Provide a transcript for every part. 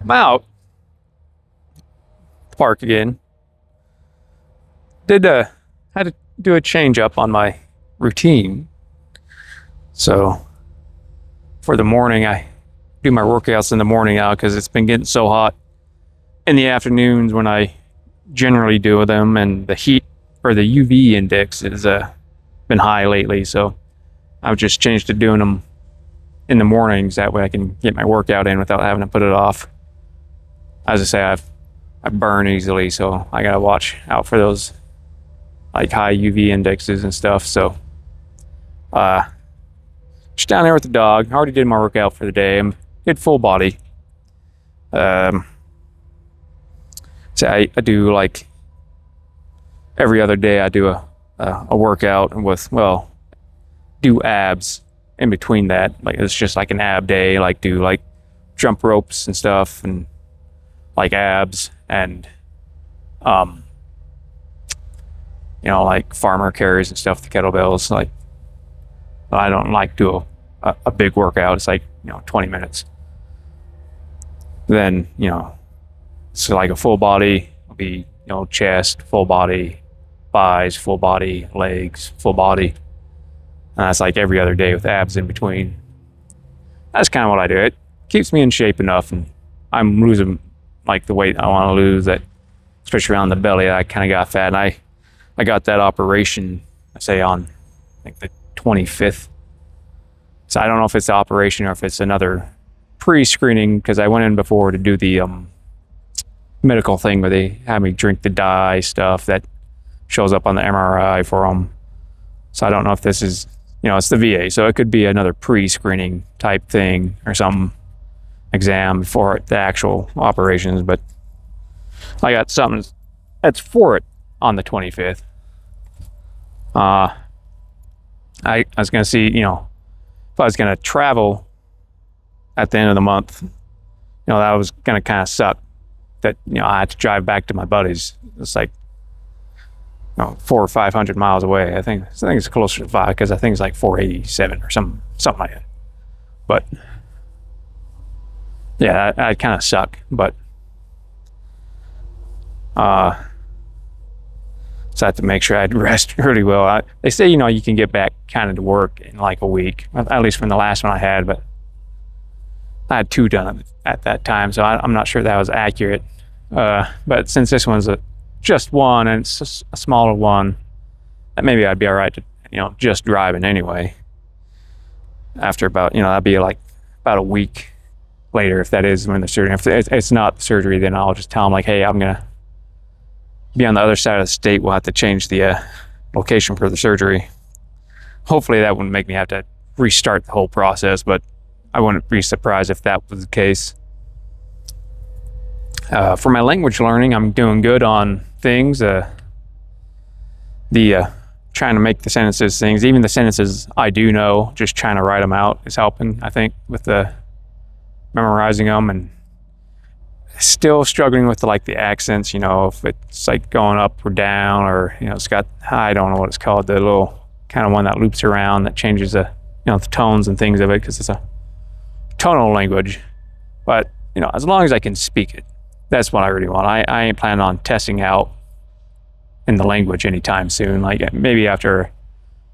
I'm out at the park again. Had to do a change up on my routine. So for the morning, I do my workouts in the morning now because it's been getting so hot in the afternoons when I generally do them, and the heat or the UV index has been high lately. So I've just changed to doing them in the mornings. That way I can get my workout in without having to put it off. As I say, I burn easily, so I gotta watch out for those like high UV indexes and stuff. So just down there with the dog. I already did my workout for the day. I did full body. So I do like every other day I do a workout with, do abs in between that. Like it's just like an ab day, like do like jump ropes and stuff and like abs and like farmer carries and stuff, the kettlebells. Like I don't like do a big workout. It's like 20 minutes. Then so like a full body will be chest, full body, thighs, full body, legs, full body. And that's like every other day with abs in between. That's kind of what I do. It keeps me in shape enough, and I'm losing like the weight I want to lose, that especially around the belly. I kind of got fat, and I got that operation, I say on like the 25th. So I don't know if it's the operation or if it's another pre-screening, because I went in before to do the medical thing where they have me drink the dye stuff that shows up on the MRI for them. So I don't know if this is, it's the VA, so it could be another pre-screening type thing or some exam before the actual operations. But I got something that's for it on the 25th. I was going to see, if I was going to travel at the end of the month, that was going to kind of suck. That, I had to drive back to my buddies. It's like, 400 or 500 miles away. I think it's closer to 5, because I think it's like 487 or something like that. But yeah, I'd kind of suck. But so I have to make sure I'd rest really well. They say you can get back kind of to work in like a week, at least from the last one I had. But I had 2 done at that time, so I'm not sure that was accurate. But since this one's just one, and it's a smaller one, that maybe I'd be all right to, just driving anyway. After about, that'd be like about a week later, if that is when the surgery. If it's not the surgery, then I'll just tell them like, hey, I'm gonna be on the other side of the state. We'll have to change the location for the surgery. Hopefully that wouldn't make me have to restart the whole process, but I wouldn't be surprised if that was the case. For my language learning, I'm doing good on things. Trying to make the sentences things, even the sentences I do know, just trying to write them out is helping, I think, with the memorizing them. And still struggling with the accents, if it's like going up or down, or it's got, I don't know what it's called, the little kind of one that loops around that changes the the tones and things of it, because it's a tonal language. But as long as I can speak it, that's what I really want. I ain't planning on testing out in the language anytime soon. Like maybe after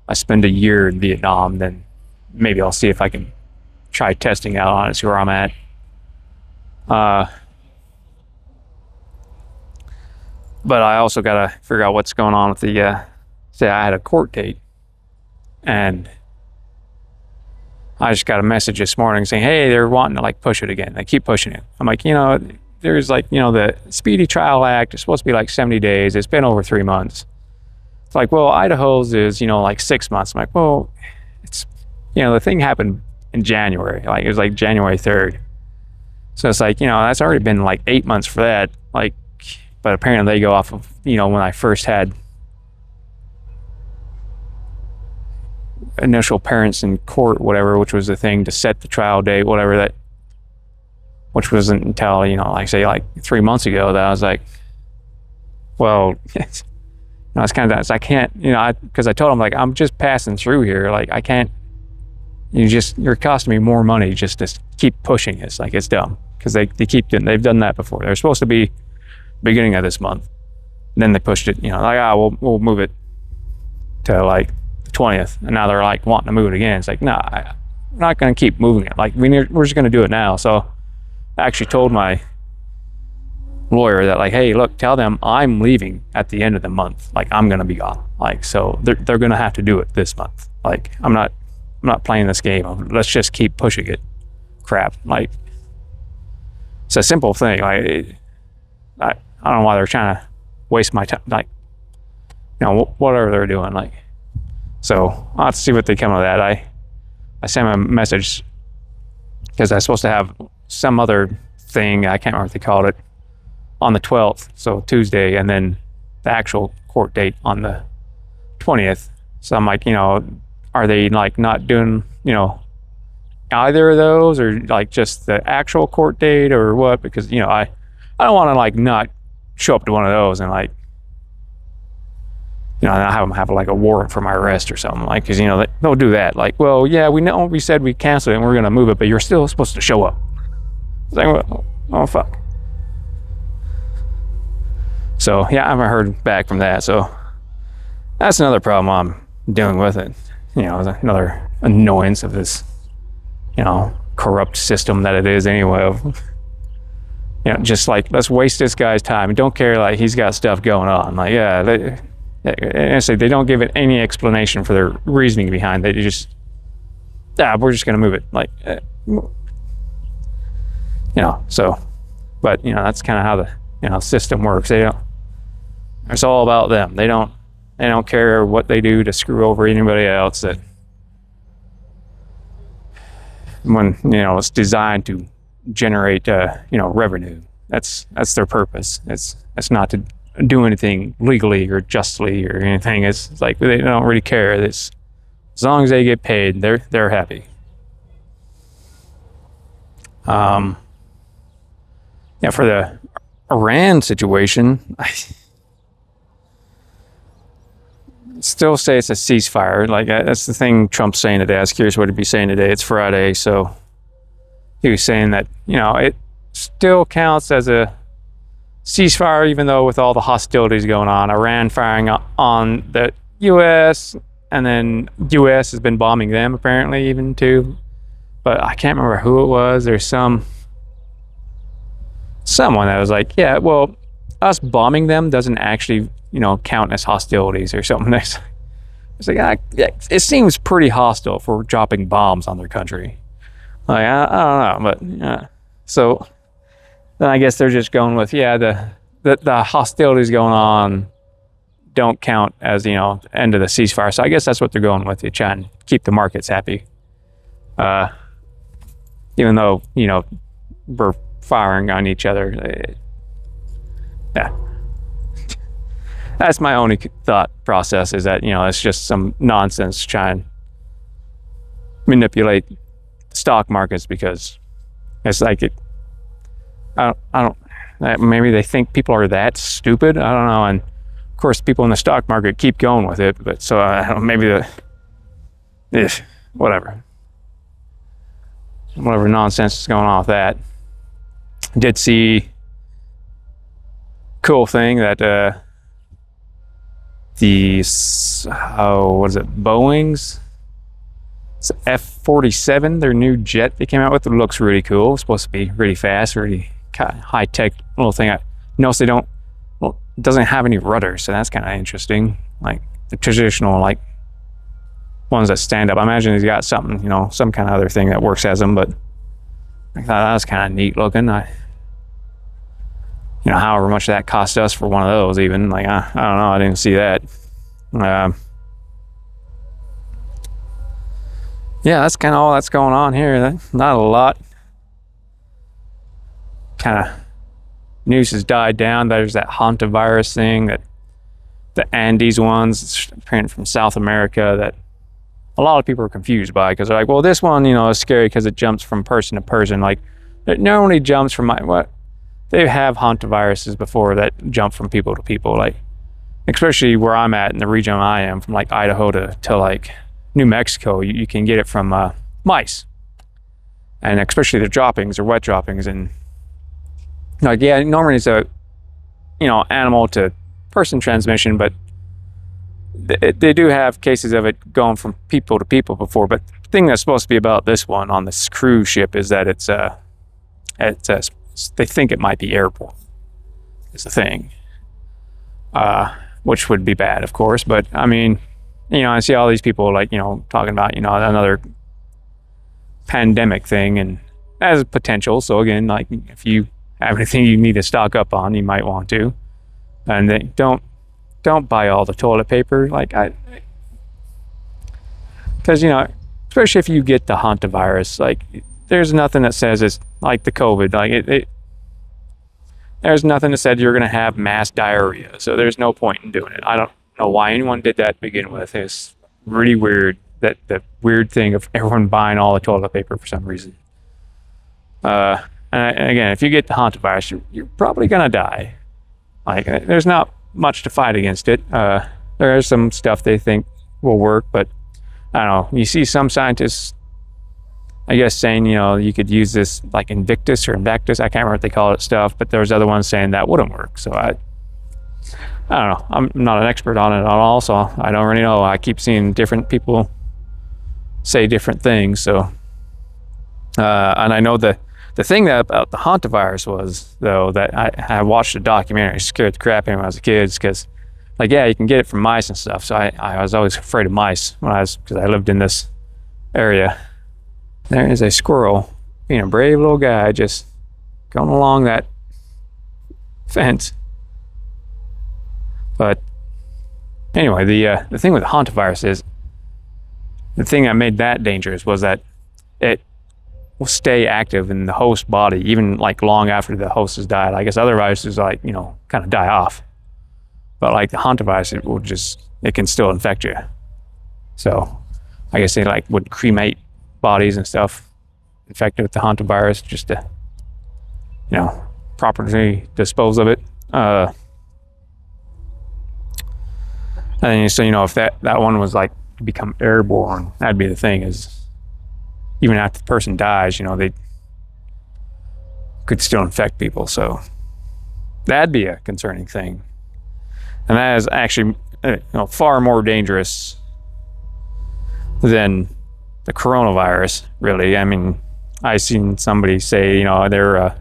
I spend a year in Vietnam, then maybe I'll see if I can try testing out on it, see where I'm at. But I also gotta figure out what's going on with the, say I had a court date, and I just got a message this morning saying, hey, they're wanting to push it again. They keep pushing it. I'm like, there's the Speedy Trial Act is supposed to be 70 days. It's been over 3 months. It's like, well, Idaho's is, 6 months. I'm like, well, it's, the thing happened in January. It was January 3rd. So it's that's already been 8 months for that. But apparently they go off of, when I first had initial appearance in court, whatever, which was the thing to set the trial date, whatever that, which wasn't until, 3 months ago that I was like, well, it's kind of, I can't, because I told them, I'm just passing through here. I can't, you're costing me more money just to keep pushing this. It's dumb. because they've done that before. They're supposed to be beginning of this month. Then they pushed it, like, we'll move it to like the 20th, and now they're like wanting to move it again. It's like, nah, I'm not going to keep moving it. Like, we're just going to do it now. So I actually told my lawyer that, like, hey, look, tell them I'm leaving at the end of the month. Like, I'm going to be gone. Like, so they're going to have to do it this month. Like, I'm not playing this game of let's just keep pushing it crap. Like, it's a simple thing. Like, I don't know why they're trying to waste my time. Like, whatever they're doing. Like, so I'll have to see what they come of that. I sent him a message because I was supposed to have some other thing, I can't remember what they called it, on the 12th, so Tuesday, and then the actual court date on the 20th. So I'm like, are they like not doing, either of those, or like just the actual court date, or what? Because, I don't want to like not show up to one of those and like, I have them have like a warrant for my arrest or something, like, because, they'll do that. Like, well, yeah, we said we canceled it and we're going to move it, but you're still supposed to show up. It's like, oh, fuck. So, yeah, I haven't heard back from that. So that's another problem I'm dealing with it. Another annoyance of this, corrupt system that it is anyway. Of, just like, let's waste this guy's time. Don't care, like, he's got stuff going on. Like, yeah, they don't give it any explanation for their reasoning behind it. They just, we're just going to move it. Like, so, but, that's kind of how the, system works. It's all about them. They don't care what they do to screw over anybody else. That when, it's designed to generate, revenue. That's their purpose. It's not to do anything legally or justly or anything. It's like they don't really care. It's, as long as they get paid, they're happy. For the Iran situation, I still say it's a ceasefire. Like, that's the thing Trump's saying today. I was curious what he'd be saying today. It's Friday, so he was saying that, it still counts as a ceasefire, even though with all the hostilities going on, Iran firing on the U.S., and then U.S. has been bombing them apparently even too. But I can't remember who it was. There's someone that was like, yeah, well, us bombing them doesn't actually, count as hostilities or something. It's like, it seems pretty hostile for dropping bombs on their country. Like, I don't know, but so then I guess they're just going with, the hostilities going on don't count as, end of the ceasefire. So I guess that's what they're going with. They try and keep the markets happy. Even though, we're firing on each other. That's my only thought process, is that, it's just some nonsense to try and manipulate stock markets, because it's like I don't maybe they think people are that stupid. I don't know. And of course, people in the stock market keep going with it. But so maybe whatever nonsense is going on with that. Did see cool thing that Boeing's it's F-47, their new jet they came out with. It looks really cool. It's supposed to be really fast, really high tech little thing. I noticed it doesn't have any rudders, so that's kind of interesting. Like the traditional ones that stand up. I imagine he's got something, some kind of other thing that works as them. But I thought that was kind of neat looking. However much that cost us for one of those, even I don't know. I didn't see that. That's kind of all that's going on here. Not a lot. Kind of news has died down. There's that hantavirus thing, that the Andes ones, apparently from South America, that a lot of people are confused by, because they're like, well, this one, is scary because it jumps from person to person. Like, it normally jumps from they have hantaviruses before that jump from people to people. Like, especially where I'm at in the region I am, from Idaho to New Mexico, you can get it from mice, and especially the droppings or wet droppings, and like, yeah, normally it's a, animal to person transmission, but they do have cases of it going from people to people before. But the thing that's supposed to be about this one on this cruise ship is that they think it might be airborne is the thing, which would be bad, of course. But I mean, I see all these people talking about another pandemic thing and as a potential. So again, like if you have anything you need to stock up on, you might want to, and then don't buy all the toilet paper, because especially if you get the hantavirus, like there's nothing that says it's like the COVID, like there's nothing that said you're going to have mass diarrhea, so there's no point in doing it. I don't know why anyone did that to begin with. It's really weird, that the weird thing of everyone buying all the toilet paper for some reason. And again, if you get the hantavirus, you're probably going to die. Like, there's not much to fight against it. There is some stuff they think will work, but I don't know. You see some scientists, I guess, saying, you could use this like Invictus or Invactus, I can't remember what they call it stuff, but there's other ones saying that wouldn't work. So I don't know. I'm not an expert on it at all, so I don't really know. I keep seeing different people say different things. So, and I know the thing that about the hantavirus was, though, that I watched a documentary, it scared the crap out of me when I was a kid, because, like, yeah, you can get it from mice and stuff. So I was always afraid of mice because I lived in this area. There is a squirrel being a brave little guy, just going along that fence. But anyway, the thing with the hantavirus is, the thing that made that dangerous was that it will stay active in the host body even like long after the host has died. I guess other viruses kind of die off, but like the hantavirus, it can still infect you. So I guess they would cremate bodies and stuff infected with the hantavirus just to properly dispose of it. And then, so if that one was like to become airborne, that'd be the thing, is even after the person dies, they could still infect people. So that'd be a concerning thing. And that is actually far more dangerous than the coronavirus, really. I mean, I seen somebody say, they're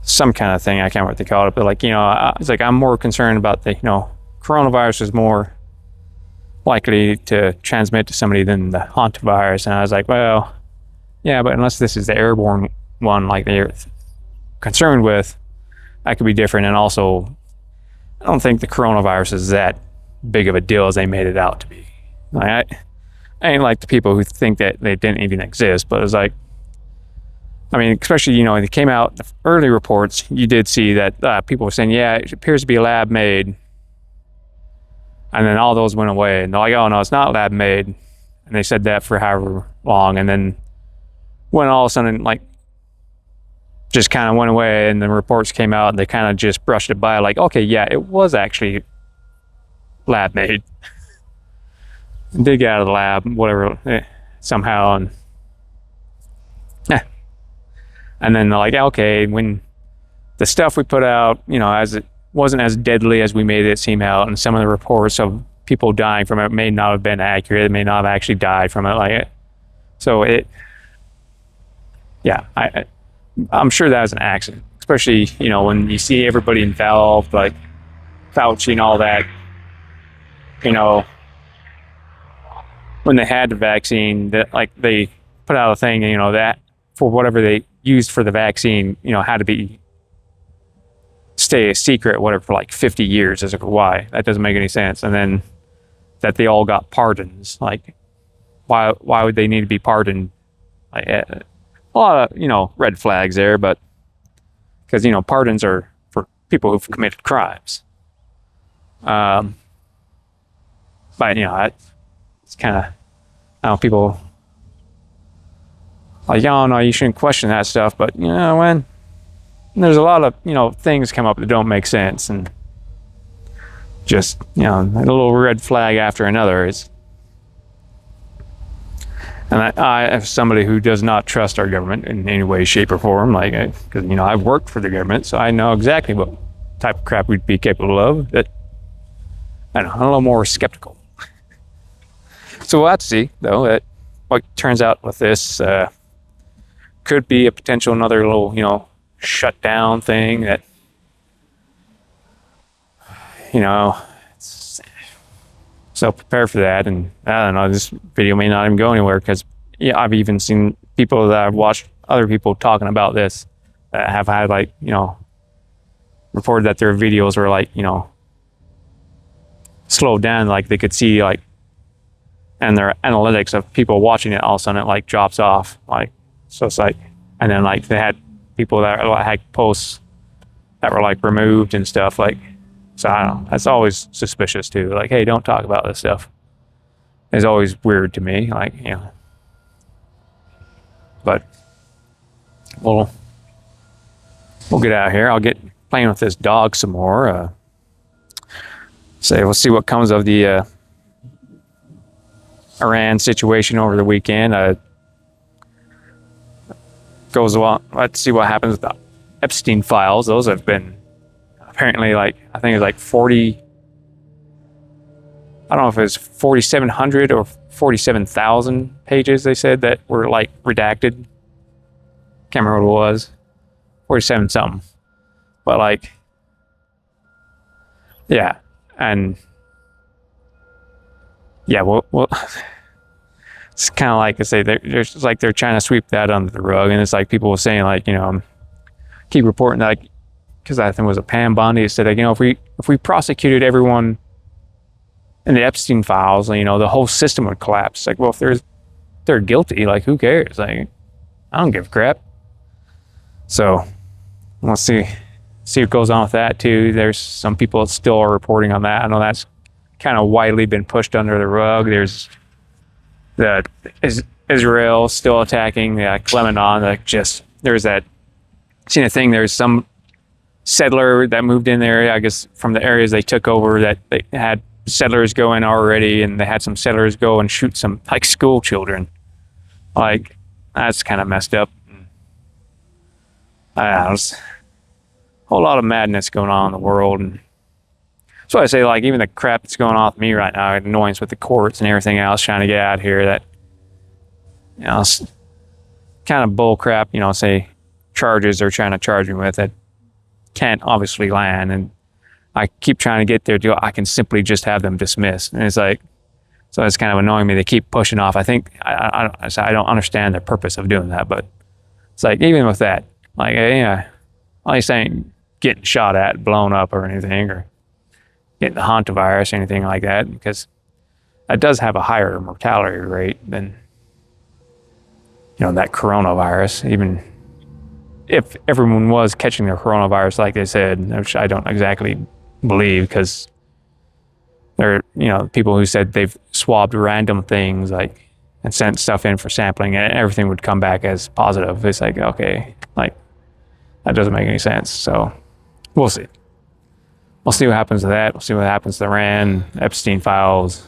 some kind of thing, I can't remember what they called it, but it's like, I'm more concerned about the, coronavirus is more likely to transmit to somebody than the hantavirus. And I was like, well, yeah, but unless this is the airborne one like they're concerned with, that could be different. And also, I don't think the coronavirus is that big of a deal as they made it out to be. I ain't like the people who think that they didn't even exist, but it's like, I mean, especially, they came out, the early reports, you did see that people were saying, yeah, it appears to be lab made. And then all those went away, and they're like, oh no, it's not lab made. And they said that for however long, and then when all of a sudden, just kind of went away, and the reports came out, and they kind of just brushed it by, like, okay, yeah, it was actually lab made. It did get out of the lab, whatever, somehow, and and then they're like, okay, when the stuff we put out, as it wasn't as deadly as we made it seem out, and some of the reports of people dying from it may not have been accurate. It may not have actually died from it. I'm sure that was an accident, especially, when you see everybody involved, like Fauci and all that, when they had the vaccine, that they put out a thing, that for whatever they used for the vaccine, had to stay a secret, whatever, for 50 years. As why? That doesn't make any sense. And then that they all got pardons. Why would they need to be pardoned? A lot of, red flags there, but because, pardons are for people who've committed crimes. But, it's kind of, people like, oh no, you shouldn't question that stuff. But, when there's a lot of, things come up that don't make sense, and just, a little red flag after another is, And I, as somebody who does not trust our government in any way, shape, or form, like, because, you know, I've worked for the government, so I know exactly what type of crap we'd be capable of, that I don't know, I'm a little more skeptical. So we'll have to see, though, that what turns out with this could be a potential another little, you know, shutdown thing that, you know, so prepare for that. And I don't know, this video may not even go anywhere because, yeah, I've even seen people that I've watched other people talking about this that have had, like, you know, reported that their videos were, like, you know, slowed down, like they could see, like, and their analytics of people watching it, all of a sudden it like drops off, like, so it's like, and then like they had people that had posts that were like removed and stuff, like, so I don't know, that's always suspicious too, like, hey, don't talk about this stuff. It's always weird to me, like, you know, but we'll get out of here. I'll get playing with this dog some more, so we'll see what comes of the Iran situation over the weekend. Goes well. Let's see what happens with the Epstein files. Those have been apparently, like, I think it's like 40. I don't know if it's 4,700 or 47,000 pages. They said that were like redacted. Can't remember what it was. 47 something. But like, yeah, and yeah, well, it's kind of like I say, they're like they're trying to sweep that under the rug, and it's like people were saying, like, you know, keep reporting, like, because I think it was a Pam Bondi said, like, you know, if we prosecuted everyone in the Epstein files, you know, the whole system would collapse. Like, well, if they're guilty, like, who cares? Like, I don't give a crap. So we'll see what goes on with that too. There's some people that still are reporting on that. I know that's kind of widely been pushed under the rug. There's Israel still attacking Lebanon. Like, just there's that. Seen a thing. There's some settler that moved in there, I guess, from the areas they took over, that they had settlers go in already, and they had some settlers go and shoot some, like, school children. Like, that's kind of messed up. There's a whole lot of madness going on in the world, and so I say, like, even the crap that's going on with me right now, annoyance with the courts and everything else, trying to get out here, that, you know, it's kind of bull crap, you know, say charges they're trying to charge me with that can't obviously land, and I keep trying to get there to, I can simply just have them dismissed, and it's like, so it's kind of annoying me. They keep pushing off. I think I don't understand the purpose of doing that, but it's like, even with that, like, yeah, at least I ain't getting shot at, blown up or anything, or getting the hantavirus or anything like that, because that does have a higher mortality rate than, you know, that coronavirus. Even if everyone was catching the coronavirus like they said, which I don't exactly believe, because there are, you know, people who said they've swabbed random things, like, and sent stuff in for sampling, and everything would come back as positive. It's like, okay, like, that doesn't make any sense. So we'll see. We'll see what happens to that. We'll see what happens to Iran, Epstein files.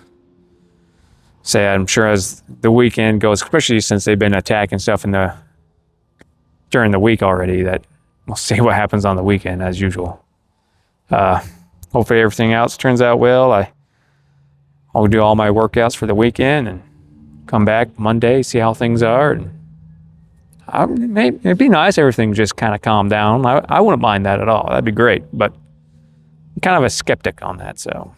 Say, I'm sure as the weekend goes, especially since they've been attacking stuff during the week already, that we'll see what happens on the weekend as usual. Hopefully everything else turns out well. I'll do all my workouts for the weekend and come back Monday, see how things are. And it'd be nice if everything just kind of calmed down. I wouldn't mind that at all. That'd be great. But I'm kind of a skeptic on that, so